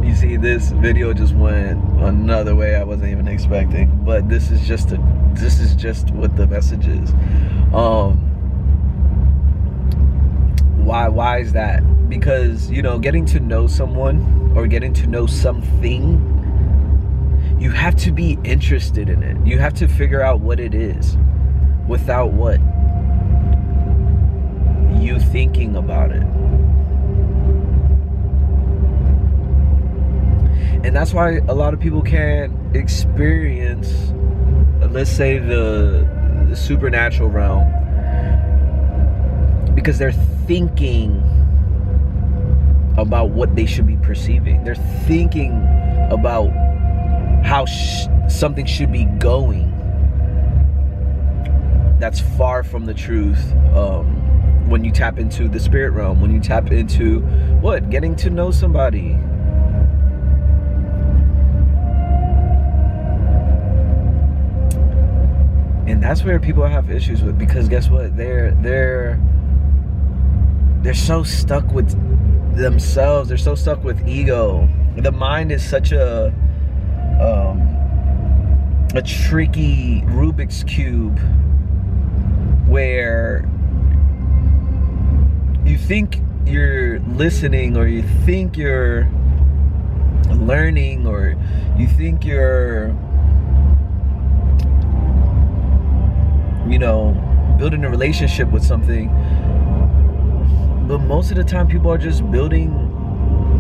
You see, this video just went another way I wasn't even expecting, but this is just what the message is. Why is that? Because, you know, getting to know someone or getting to know something, you have to be interested in it. You have to figure out what it is without what? You thinking about it. And that's why a lot of people can't experience, let's say, the supernatural realm, because they're thinking about what they should be perceiving. They're thinking about how something should be going. That's far from the truth. When you tap into the spirit realm, when you tap into what? Getting to know somebody. And that's where people have issues with, because guess what? They're so stuck with themselves. They're so stuck with ego. The mind is such a tricky Rubik's cube where you think you're listening, or you think you're learning, or you think you're, you know, building a relationship with something, but most of the time people are just building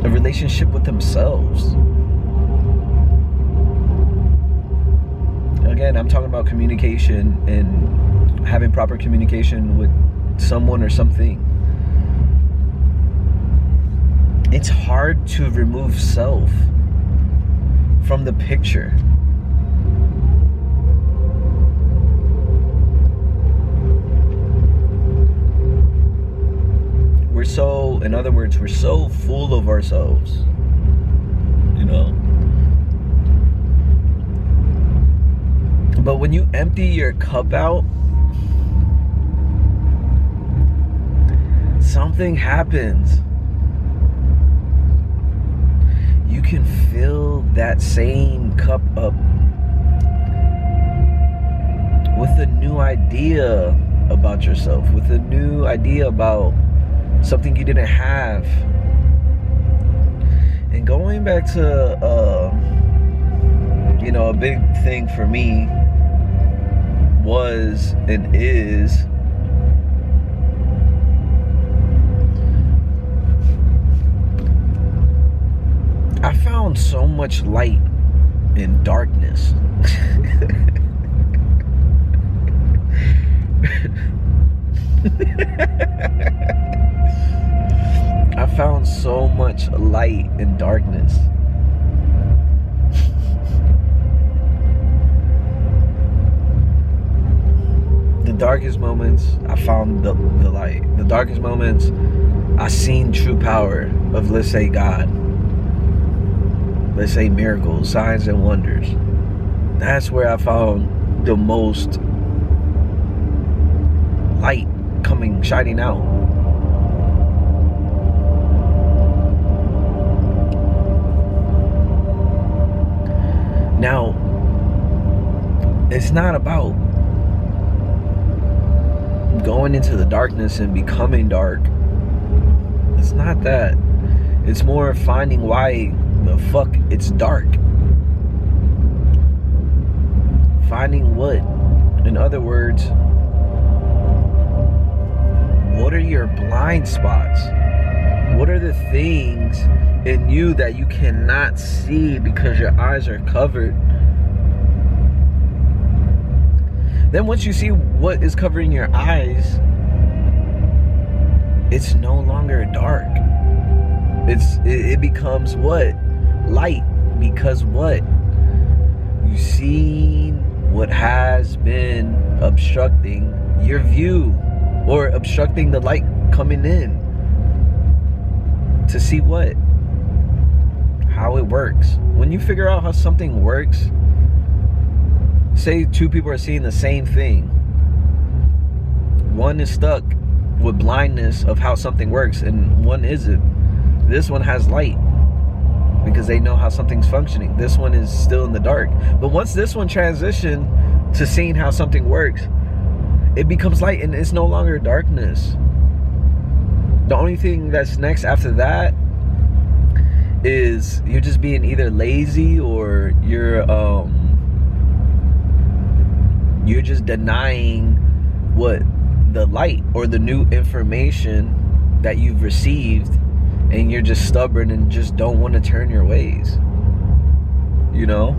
a relationship with themselves. Again, I'm talking about communication and having proper communication with someone or something. It's hard to remove self from the picture. We're so, in other words, we're so full of ourselves, you know. But when you empty your cup out, something happens. You can fill that same cup up with a new idea about yourself, with a new idea about something you didn't have. And going back to you know, a big thing for me was and is I found so much light in darkness. I found so much light in darkness. The darkest moments, I found the light. The darkest moments, I seen true power of, let's say, God. Let's say miracles, signs and wonders. That's where I found the most light shining out. Now, it's not about going into the darkness and becoming dark. It's not that. It's more finding why the fuck it's dark. Finding what? In other words, what are your blind spots? What are the things in you that you cannot see because your eyes are covered? Then once you see what is covering your eyes, it's no longer dark. It becomes what? Light. Because what? You seen what has been obstructing your view, or obstructing the light coming in, to see what? How it works. When you figure out how something works, say two people are seeing the same thing. One is stuck with blindness of how something works, and one isn't. This one has light because they know how something's functioning. This one is still in the dark. But once this one transitions to seeing how something works, it becomes light, and it's no longer darkness. The only thing that's next after that is you're just being either lazy, or you're just denying what the light or the new information that you've received, and you're just stubborn and just don't want to turn your ways, you know.